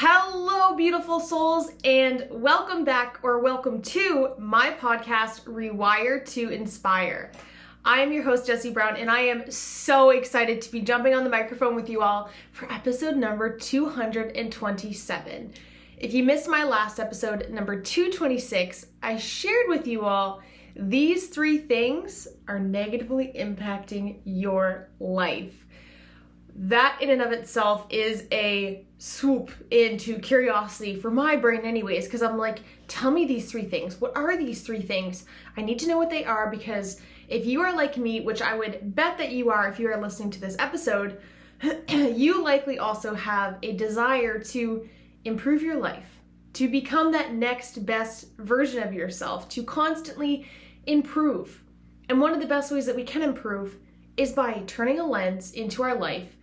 Hello, beautiful souls, and welcome back or welcome to my podcast, Rewire to Inspire. I am your host, Jessie Brown, and I am so excited to be jumping on the microphone with you all for episode number 227. If you missed my last episode, number 226, I shared with you all these 3 things are negatively impacting your life. That in and of itself is a swoop into curiosity for my brain anyways, because I'm like, tell me these 3 things. What are these 3 things? I need to know what they are, because if you are like me, which I would bet that you are if you are listening to this episode, you likely also have a desire to improve your life, to become that next best version of yourself, to constantly improve. And one of the best ways that we can improve is by turning a lens into our life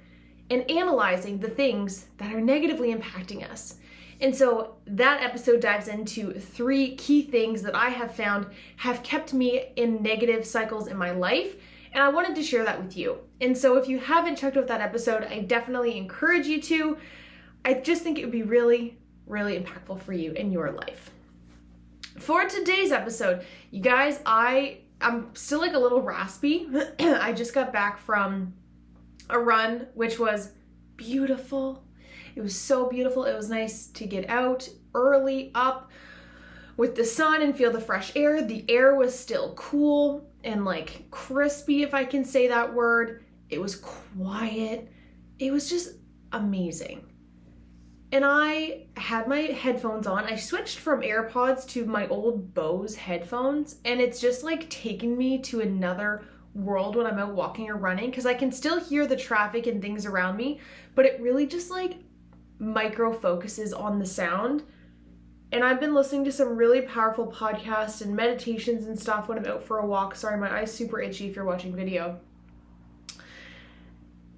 and analyzing the things that are negatively impacting us. And so that episode dives into 3 key things that I have found have kept me in negative cycles in my life, and I wanted to share that with you. And so if you haven't checked out that episode, I definitely encourage you to. I just think it would be really, really impactful for you in your life. For today's episode, you guys, I'm still like a little raspy. I just got back from a run, which was beautiful. It was so beautiful. It was nice to get out early up with the sun and feel the fresh air. The air was still cool and like crispy, if I can say that word. It was quiet. It was just amazing. And I had my headphones on. I switched from AirPods to my old Bose headphones, and it's just like taken me to another world when I'm out walking or running, because I can still hear the traffic and things around me, but it really just like micro focuses on the sound. And I've been listening to some really powerful podcasts and meditations and stuff when I'm out for a walk. Sorry, my eye's super itchy if you're watching video.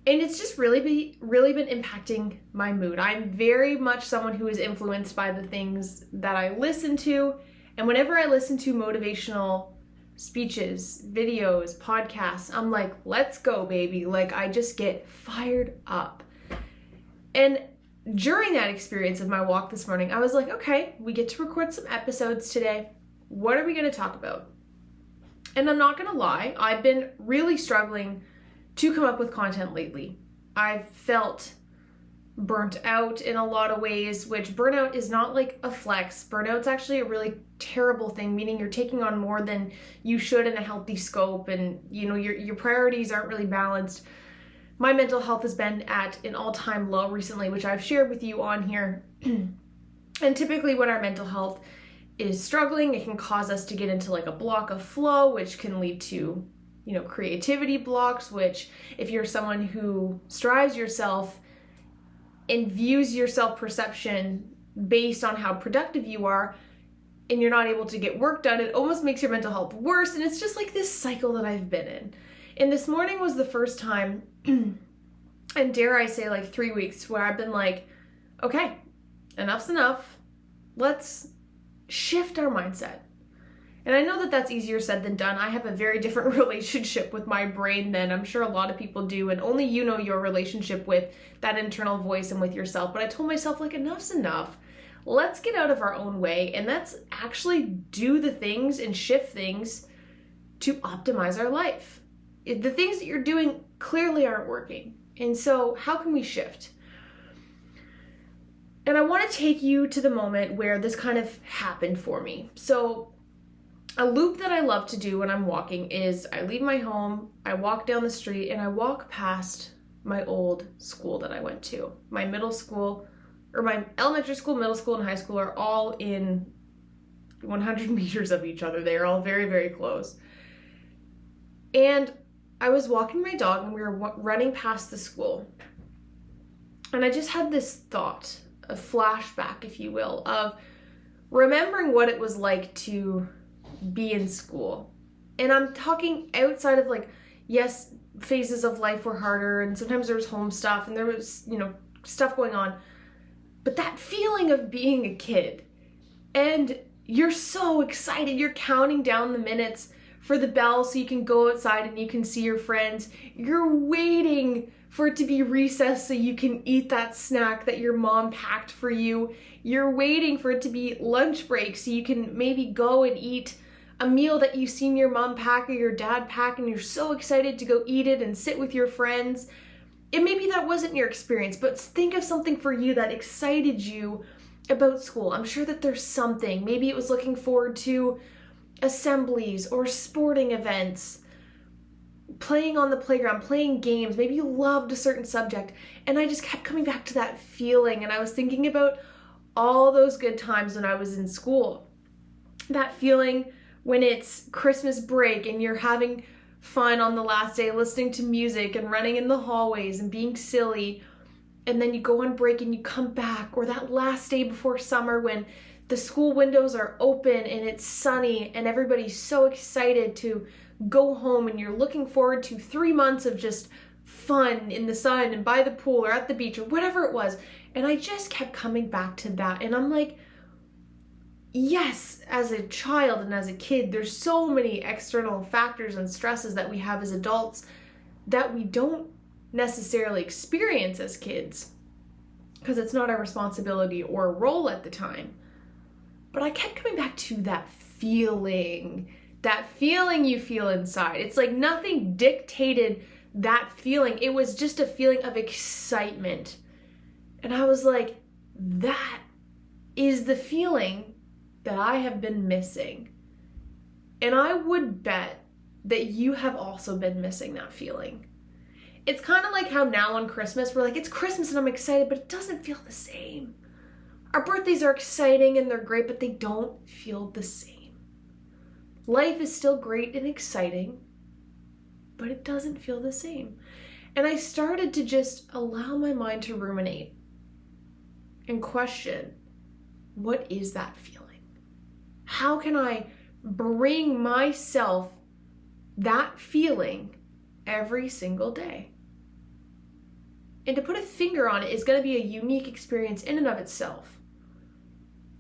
And it's just really been impacting my mood. I'm very much someone who is influenced by the things that I listen to. And whenever I listen to motivational speeches, videos, podcasts, I'm like, let's go, baby. Like, I just get fired up. And during that experience of my walk this morning, I was like, okay, we get to record some episodes today. What are we going to talk about? And I'm not going to lie, I've been really struggling to come up with content lately. I've felt burnt out in a lot of ways, which burnout is not like a flex. Burnout's actually a really terrible thing, meaning you're taking on more than you should in a healthy scope, and you know your priorities aren't really balanced. My mental health has been at an all-time low recently, which I've shared with you on here. And typically when our mental health is struggling, it can cause us to get into like a block of flow, which can lead to, you know, creativity blocks, which if you're someone who strives yourself and views your self-perception based on how productive you are, and you're not able to get work done, it almost makes your mental health worse. And it's just like this cycle that I've been in. And this morning was the first time, and dare I say like 3 weeks, where I've been like, okay, enough's enough. Let's shift our mindset. And I know that that's easier said than done. I have a very different relationship with my brain than I'm sure a lot of people do, and only you know your relationship with that internal voice and with yourself. But I told myself, like, enough's enough. Let's get out of our own way, and let's actually do the things and shift things to optimize our life. The things that you're doing clearly aren't working. And so how can we shift? And I want to take you to the moment where this kind of happened for me. So a loop that I love to do when I'm walking is I leave my home, I walk down the street, and I walk past my old school that I went to. My middle school, or my elementary school, middle school, and high school are all in 100 meters of each other. They are all very, very close. And I was walking my dog, and we were running past the school. And I just had this thought, a flashback, if you will, of remembering what it was like to be in school. And I'm talking outside of like, yes, phases of life were harder, and sometimes there was home stuff and there was, you know, stuff going on. But that feeling of being a kid, and you're so excited, you're counting down the minutes for the bell so you can go outside and you can see your friends. You're waiting for it to be recess so you can eat that snack that your mom packed for you. You're waiting for it to be lunch break so you can maybe go and eat a meal that you've seen your mom pack or your dad pack, and you're so excited to go eat it and sit with your friends. And maybe that wasn't your experience, but think of something for you that excited you about school. I'm sure that there's something. Maybe it was looking forward to assemblies or sporting events, playing on the playground, playing games. Maybe you loved a certain subject. And I just kept coming back to that feeling, and I was thinking about all those good times when I was in school. That feeling when it's Christmas break and you're having fun on the last day, listening to music and running in the hallways and being silly, and then you go on break and you come back, or that last day before summer when the school windows are open and it's sunny and everybody's so excited to go home, and you're looking forward to 3 months of just fun in the sun and by the pool or at the beach or whatever it was. And I just kept coming back to that, and I'm like, yes, as a child and as a kid, there's so many external factors and stresses that we have as adults that we don't necessarily experience as kids because it's not our responsibility or role at the time. But I kept coming back to that feeling you feel inside. It's like nothing dictated that feeling. It was just a feeling of excitement. And I was like, that is the feeling that I have been missing. And I would bet that you have also been missing that feeling. It's kind of like how now on Christmas, we're like, it's Christmas and I'm excited, but it doesn't feel the same. Our birthdays are exciting and they're great, but they don't feel the same. Life is still great and exciting, but it doesn't feel the same. And I started to just allow my mind to ruminate and question, what is that feeling? How can I bring myself that feeling every single day? And to put a finger on it is going to be a unique experience in and of itself.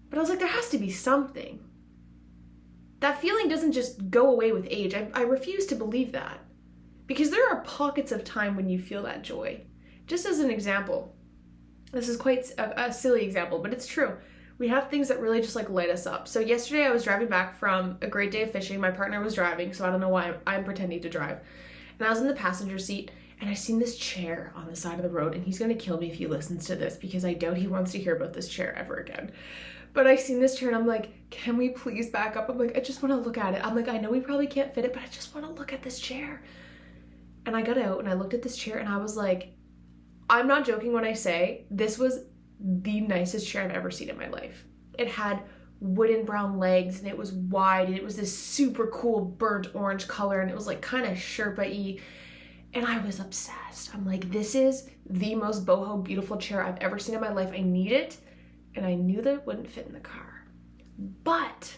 But I was like, there has to be something. That feeling doesn't just go away with age. I refuse to believe that. Because there are pockets of time when you feel that joy. Just as an example, this is quite a silly example, but it's true. We have things that really just like light us up. So yesterday I was driving back from a great day of fishing. My partner was driving, so I don't know why I'm pretending to drive. And I was in the passenger seat, and I seen this chair on the side of the road, and he's gonna kill me if he listens to this because I doubt he wants to hear about this chair ever again. But I seen this chair and I'm like, can we please back up? I'm like, I just wanna look at it. I'm like, I know we probably can't fit it, but I just wanna look at this chair. And I got out and I looked at this chair and I was like, I'm not joking when I say this was the nicest chair I've ever seen in my life. It had wooden brown legs and it was wide and it was this super cool burnt orange color and it was like kind of Sherpa-y. And I was obsessed. I'm like, this is the most boho beautiful chair I've ever seen in my life. I need it. And I knew that it wouldn't fit in the car. But,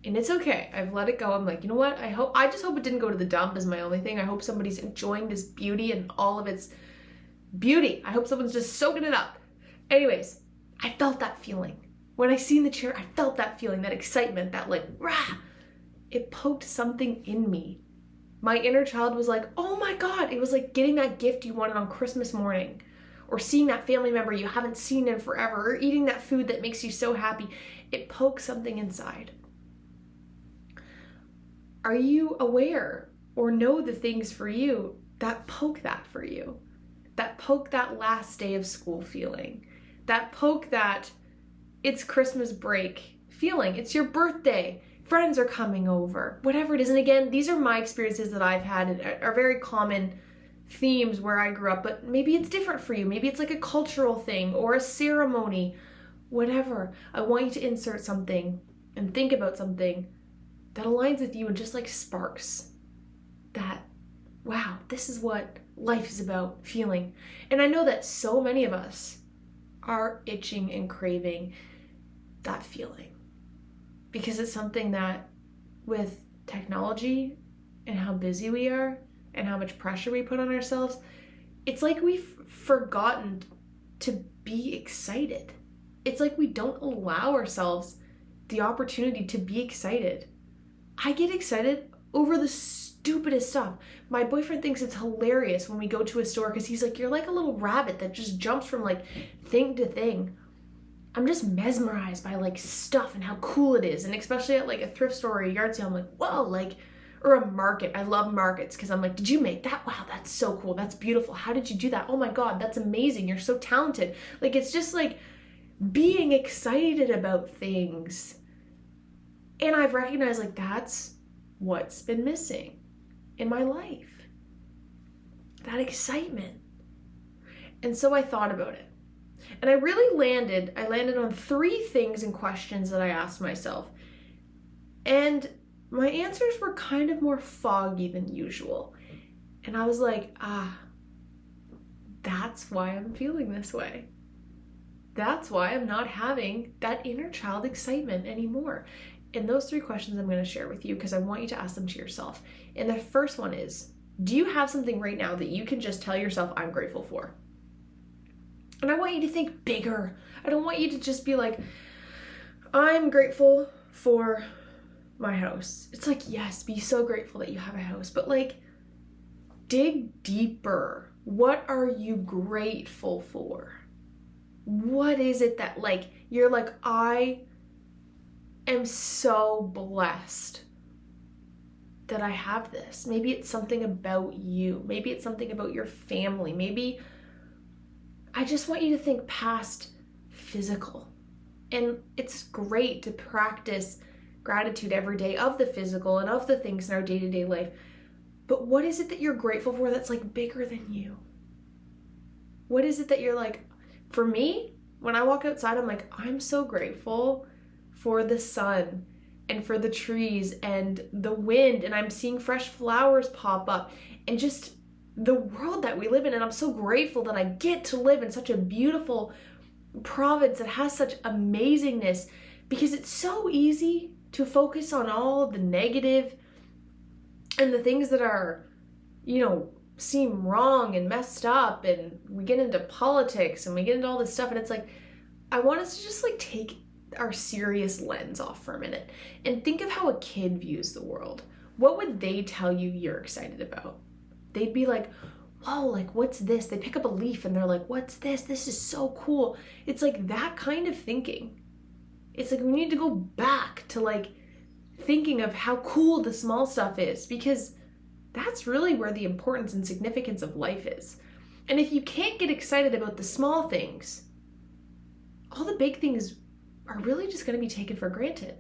and it's okay, I've let it go. I'm like, you know what? I just hope it didn't go to the dump is my only thing. I hope somebody's enjoying this beauty and all of its beauty. I hope someone's just soaking it up. Anyways, I felt that feeling. When I seen the chair, I felt that feeling, that excitement, that like, rah! It poked something in me. My inner child was like, oh my God. It was like getting that gift you wanted on Christmas morning, or seeing that family member you haven't seen in forever, or eating that food that makes you so happy. It pokes something inside. Are you aware or know the things for you that poke that for you? That poke that last day of school feeling? That poke that it's Christmas break feeling? It's your birthday. Friends are coming over. Whatever it is. And again, these are my experiences that I've had and are very common themes where I grew up, but maybe it's different for you. Maybe it's like a cultural thing or a ceremony, whatever. I want you to insert something and think about something that aligns with you and just like sparks that, wow, this is what life is about, feeling. And I know that so many of us are itching and craving that feeling because it's something that with technology and how busy we are and how much pressure we put on ourselves, it's like we've forgotten to be excited. It's like we don't allow ourselves the opportunity to be excited. I get excited over the stupidest stuff. My boyfriend thinks it's hilarious when we go to a store because he's like, you're like a little rabbit that just jumps from like thing to thing. I'm just mesmerized by like stuff and how cool it is. And especially at like a thrift store or a yard sale, I'm like, whoa, like, or a market. I love markets because I'm like, did you make that? Wow, that's so cool. That's beautiful. How did you do that? Oh my God, that's amazing. You're so talented. Like, it's just like being excited about things. And I've recognized like that's what's been missing in my life. That excitement. And so I thought about it. And I really landed on 3 things and questions that I asked myself. And my answers were kind of more foggy than usual. And I was like, that's why I'm feeling this way. That's why I'm not having that inner child excitement anymore. And those 3 questions I'm going to share with you because I want you to ask them to yourself. And the first one is, do you have something right now that you can just tell yourself, I'm grateful for? And I want you to think bigger. I don't want you to just be like, I'm grateful for my house. It's like, yes, be so grateful that you have a house, but like, dig deeper. What are you grateful for? What is it that like, you're like, I am so blessed that I have this. Maybe it's something about you. Maybe it's something about your family. Maybe I just want you to think past physical. And it's great to practice gratitude every day of the physical and of the things in our day-to-day life. But what is it that you're grateful for that's like bigger than you? What is it that you're like, for me, when I walk outside, I'm like, I'm so grateful for the sun and for the trees and the wind, and I'm seeing fresh flowers pop up and just the world that we live in. And I'm so grateful that I get to live in such a beautiful province that has such amazingness, because it's so easy to focus on all the negative and the things that are, seem wrong and messed up, and we get into politics and we get into all this stuff, and it's like, I want us to just like take our serious lens off for a minute and think of how a kid views the world. What would they tell you you're excited about? They'd be like, whoa, like what's this? They pick up a leaf and they're like, what's this? This is so cool. It's like that kind of thinking. It's like we need to go back to like thinking of how cool the small stuff is, because that's really where the importance and significance of life is. And if you can't get excited about the small things, all the big things are really just going to be taken for granted,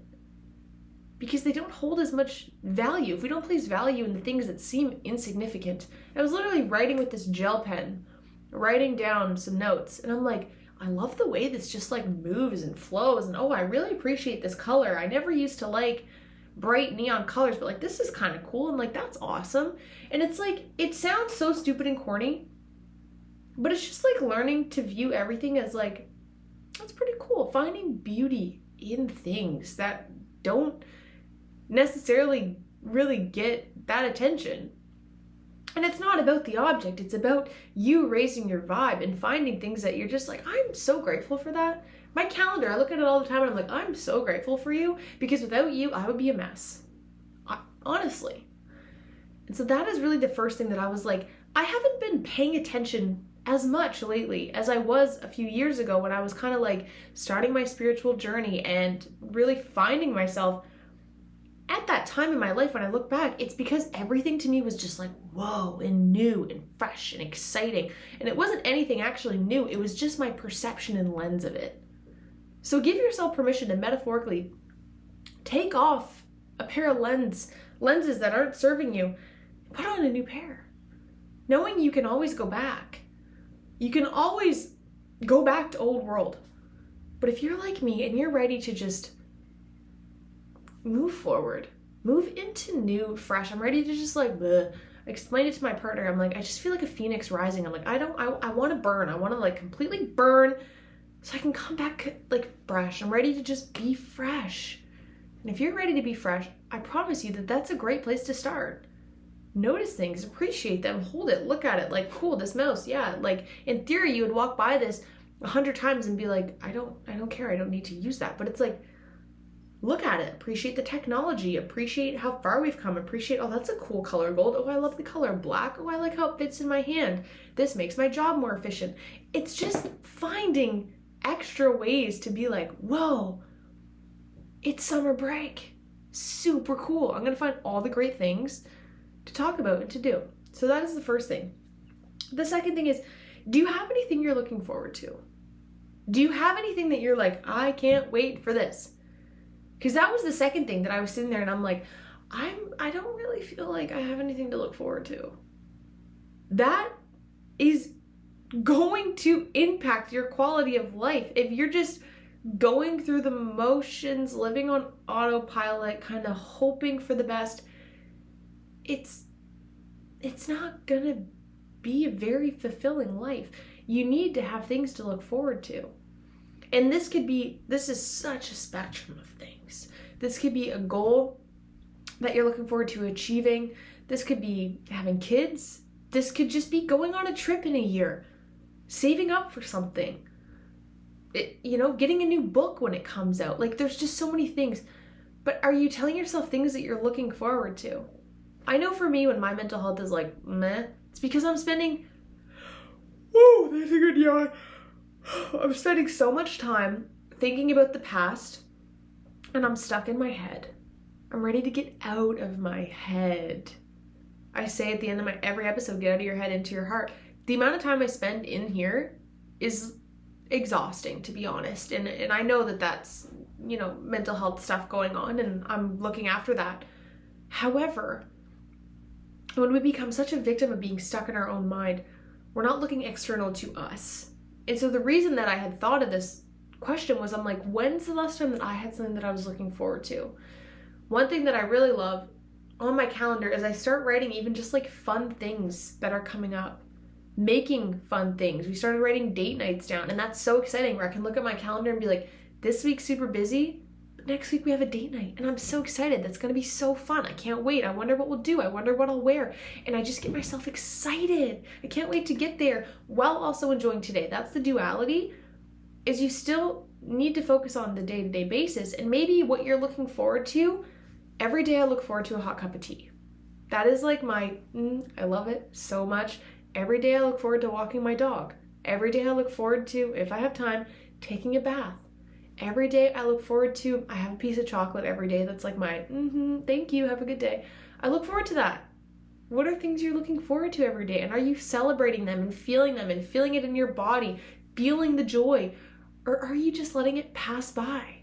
because they don't hold as much value. If we don't place value in the things that seem insignificant. I was literally writing with this gel pen, writing down some notes, and I'm like, I love the way this just like moves and flows, and oh, I really appreciate this color. I never used to like bright neon colors, but like this is kind of cool, and like that's awesome. And it's like, it sounds so stupid and corny, but it's just like learning to view everything as like, that's pretty cool. Finding beauty in things that don't necessarily really get that attention. And it's not about the object, it's about you raising your vibe and finding things that you're just like, I'm so grateful for that. My calendar, I look at it all the time and I'm like, I'm so grateful for you, because without you, I would be a mess. Honestly. And so that is really the first thing that I was like, I haven't been paying attention as much lately as I was a few years ago, when I was kind of like starting my spiritual journey and really finding myself. At that time in my life, when I look back, it's because everything to me was just like, whoa, and new and fresh and exciting. And it wasn't anything actually new. It was just my perception and lens of it. So give yourself permission to metaphorically take off a pair of lenses that aren't serving you, put on a new pair. Knowing you can always go back. You can always go back to old world. But if you're like me and you're ready to just move forward, move into new, fresh, I'm ready to just like, bleh. I explained it to my partner. I'm like, I just feel like a phoenix rising. I'm like, I want to burn. I want to like completely burn so I can come back like fresh. I'm ready to just be fresh. And if you're ready to be fresh, I promise you that that's a great place to start. Notice things, appreciate them, hold it, look at it, like, cool, this mouse, yeah. Like, in theory, you would walk by this 100 times and be like, I don't care, I don't need to use that. But it's like, look at it, appreciate the technology, appreciate how far we've come, appreciate, oh, that's a cool color gold. Oh, I love the color black. Oh, I like how it fits in my hand. This makes my job more efficient. It's just finding extra ways to be like, whoa, it's summer break. Super cool. I'm going to find all the great things to talk about and to do. So that is the first thing. The second thing is, do you have anything you're looking forward to? Do you have anything that you're like, I can't wait for this? Because that was the second thing that I was sitting there and I'm like, I don't really feel like I have anything to look forward to. That is going to impact your quality of life. If you're just going through the motions, living on autopilot, kind of hoping for the best, it's not gonna be a very fulfilling life. You need to have things to look forward to. And this is such a spectrum of things. This could be a goal that you're looking forward to achieving. This could be having kids. This could just be going on a trip in a year, saving up for something, getting a new book when it comes out. Like, there's just so many things. But are you telling yourself things that you're looking forward to? I know for me, when my mental health is like, meh, it's because I'm spending, that's a good yawn. I'm spending so much time thinking about the past, and I'm stuck in my head. I'm ready to get out of my head. I say at the end of every episode, get out of your head into your heart. The amount of time I spend in here is exhausting, to be honest. And I know that that's, mental health stuff going on, and I'm looking after that. However, when we become such a victim of being stuck in our own mind, we're not looking external to us. And so the reason that I had thought of this question was, I'm like, when's the last time that I had something that I was looking forward to? One thing that I really love on my calendar is I start writing even just like fun things that are coming up, making fun things. We started writing date nights down, and that's so exciting, where I can look at my calendar and be like, this week's super busy, but next week we have a date night, and I'm so excited. That's going to be so fun. I can't wait. I wonder what we'll do. I wonder what I'll wear. And I just get myself excited. I can't wait to get there while also enjoying today. That's the duality, is you still need to focus on the day-to-day basis, and maybe what you're looking forward to. Every day I look forward to a hot cup of tea. That is like I love it so much. Every day I look forward to walking my dog. Every day I look forward to, if I have time, taking a bath. Every day I look forward to, I have a piece of chocolate every day that's like my, thank you, have a good day. I look forward to that. What are things you're looking forward to every day? And are you celebrating them and feeling it in your body, feeling the joy? Or are you just letting it pass by?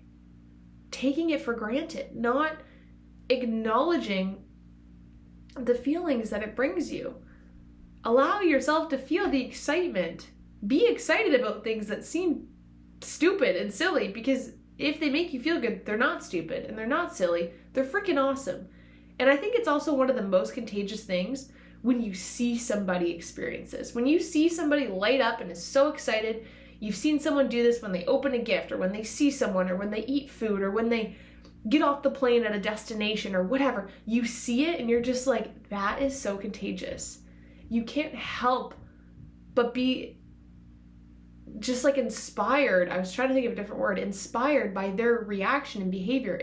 Taking it for granted, not acknowledging the feelings that it brings you. Allow yourself to feel the excitement. Be excited about things that seem stupid and silly, because if they make you feel good, they're not stupid and they're not silly. They're freaking awesome. And I think it's also one of the most contagious things when you see somebody experience this. When you see somebody light up and is so excited. You've seen someone do this when they open a gift, or when they see someone, or when they eat food, or when they get off the plane at a destination, or whatever. You see it and you're just like, that is so contagious. You can't help but be just like inspired. I was trying to think of a different word. Inspired by their reaction and behavior.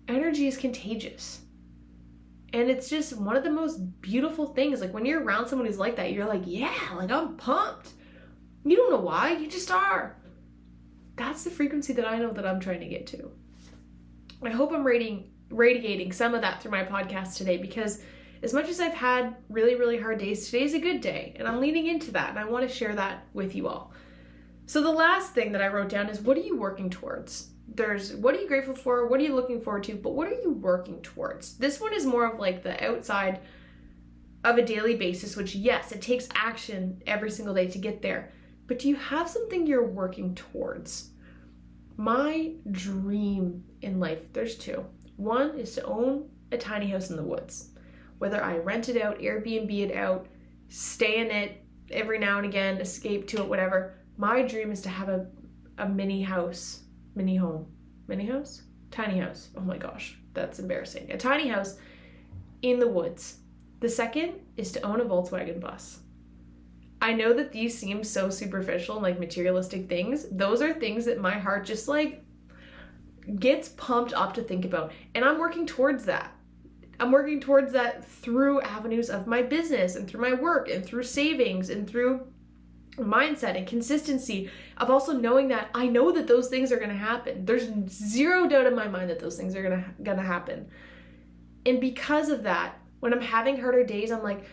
Energy is contagious. And it's just one of the most beautiful things. Like, when you're around someone who's like that, you're like, yeah, like, I'm pumped. You don't know why, you just are. That's the frequency that I know that I'm trying to get to. I hope I'm radiating some of that through my podcast today, because as much as I've had really, really hard days, today's a good day, and I'm leaning into that, and I want to share that with you all. So the last thing that I wrote down is, what are you working towards? There's, what are you grateful for? What are you looking forward to? But what are you working towards? This one is more of like the outside of a daily basis, which, yes, it takes action every single day to get there. But do you have something you're working towards? My dream in life, there's two. One is to own a tiny house in the woods. Whether I rent it out, Airbnb it out, stay in it every now and again, escape to it, whatever. My dream is to have a mini house, tiny house. Oh my gosh, that's embarrassing. A tiny house in the woods. The second is to own a Volkswagen bus. I know that these seem so superficial and like materialistic things. Those are things that my heart just like gets pumped up to think about. And I'm working towards that. I'm working towards that through avenues of my business and through my work and through savings and through mindset and consistency of also knowing that I know that those things are going to happen. There's zero doubt in my mind that those things are going to happen. And because of that, when I'm having harder days, I'm like,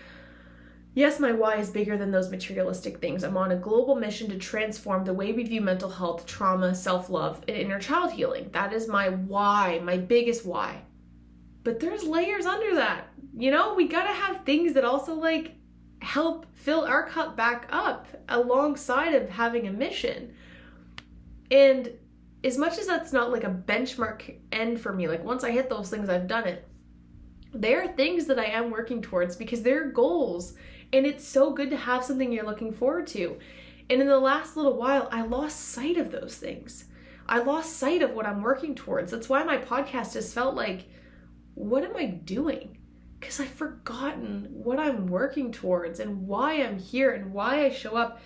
yes, my why is bigger than those materialistic things. I'm on a global mission to transform the way we view mental health, trauma, self-love, and inner child healing. That is my why, my biggest why. But there's layers under that. You know, we gotta have things that also like help fill our cup back up alongside of having a mission. And as much as that's not like a benchmark end for me, like once I hit those things, I've done it. There are things that I am working towards because they're goals. And it's so good to have something you're looking forward to. And in the last little while, I lost sight of those things. I lost sight of what I'm working towards. That's why my podcast has felt like, what am I doing? Because I've forgotten what I'm working towards and why I'm here and why I show up.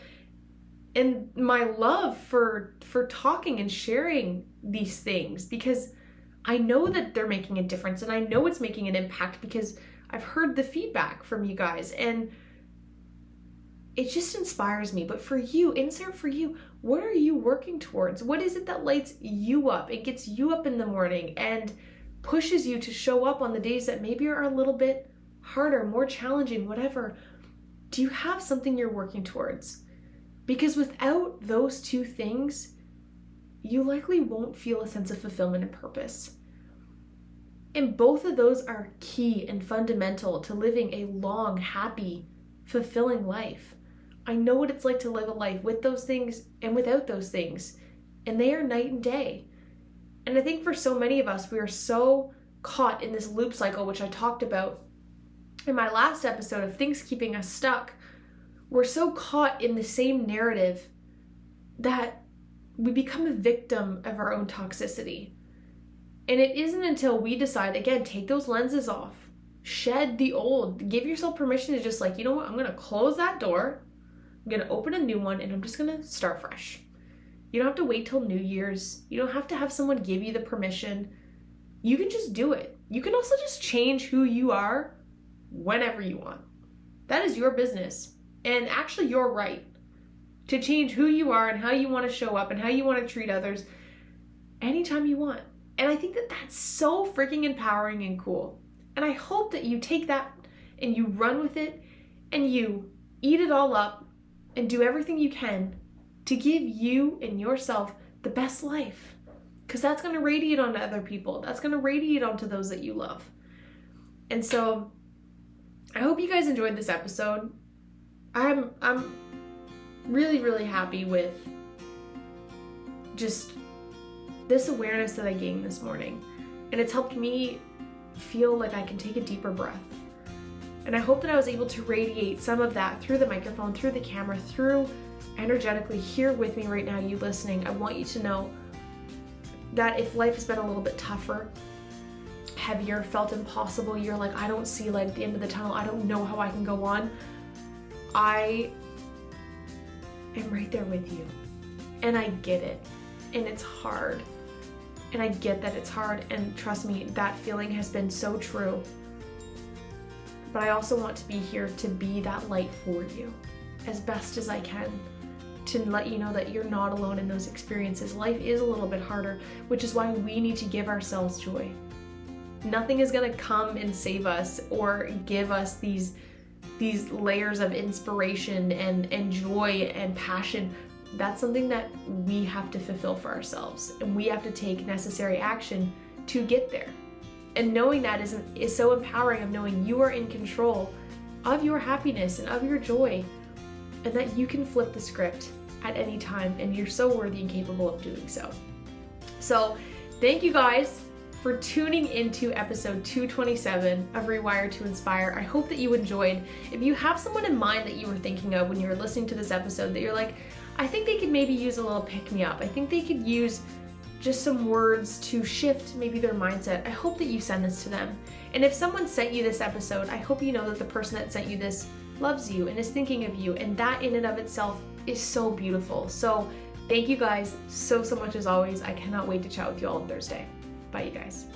And my love for talking and sharing these things, because I know that they're making a difference and I know it's making an impact because I've heard the feedback from you guys and it just inspires me. But for you, insert for you, what are you working towards? What is it that lights you up? It gets you up in the morning and pushes you to show up on the days that maybe are a little bit harder, more challenging, whatever. Do you have something you're working towards? Because without those two things, you likely won't feel a sense of fulfillment and purpose. And both of those are key and fundamental to living a long, happy, fulfilling life. I know what it's like to live a life with those things and without those things, and they are night and day. And I think for so many of us, we are so caught in this loop cycle, which I talked about in my last episode of things keeping us stuck. We're so caught in the same narrative that we become a victim of our own toxicity. And it isn't until we decide, again, take those lenses off, shed the old, give yourself permission to just like, you know what, I'm going to close that door, I'm going to open a new one, and I'm just going to start fresh. You don't have to wait till New Year's. You don't have to have someone give you the permission. You can just do it. You can also just change who you are whenever you want. That is your business. And actually, you're right to change who you are and how you want to show up and how you want to treat others anytime you want. And I think that that's so freaking empowering and cool. And I hope that you take that and you run with it and you eat it all up and do everything you can to give you and yourself the best life. Because that's going to radiate onto other people. That's going to radiate onto those that you love. And so I hope you guys enjoyed this episode. I'm really, really happy with just this awareness that I gained this morning. And it's helped me feel like I can take a deeper breath. And I hope that I was able to radiate some of that through the microphone, through the camera, through energetically here with me right now, you listening. I want you to know that if life has been a little bit tougher, heavier, felt impossible, you're like, I don't see light at the end of the tunnel, I don't know how I can go on, I am right there with you. And I get it. And it's hard. And I get that it's hard. And trust me, that feeling has been so true. But I also want to be here to be that light for you as best as I can, to let you know that you're not alone in those experiences. Life is a little bit harder, which is why we need to give ourselves joy. Nothing is going to come and save us or give us these layers of inspiration and joy and passion. That's something that we have to fulfill for ourselves, and we have to take necessary action to get there. And knowing that is so empowering, of knowing you are in control of your happiness and of your joy, and that you can flip the script at any time, and you're so worthy and capable of doing so. So thank you guys for tuning into episode 227 of Rewire to Inspire. I hope that you enjoyed. If you have someone in mind that you were thinking of when you were listening to this episode that you're like, I think they could maybe use a little pick-me-up, I think they could use just some words to shift maybe their mindset, I hope that you send this to them. And if someone sent you this episode, I hope you know that the person that sent you this loves you and is thinking of you, and that in and of itself is so beautiful. So Thank you guys so much as always. I cannot wait to chat with you all on Thursday. Bye, you guys.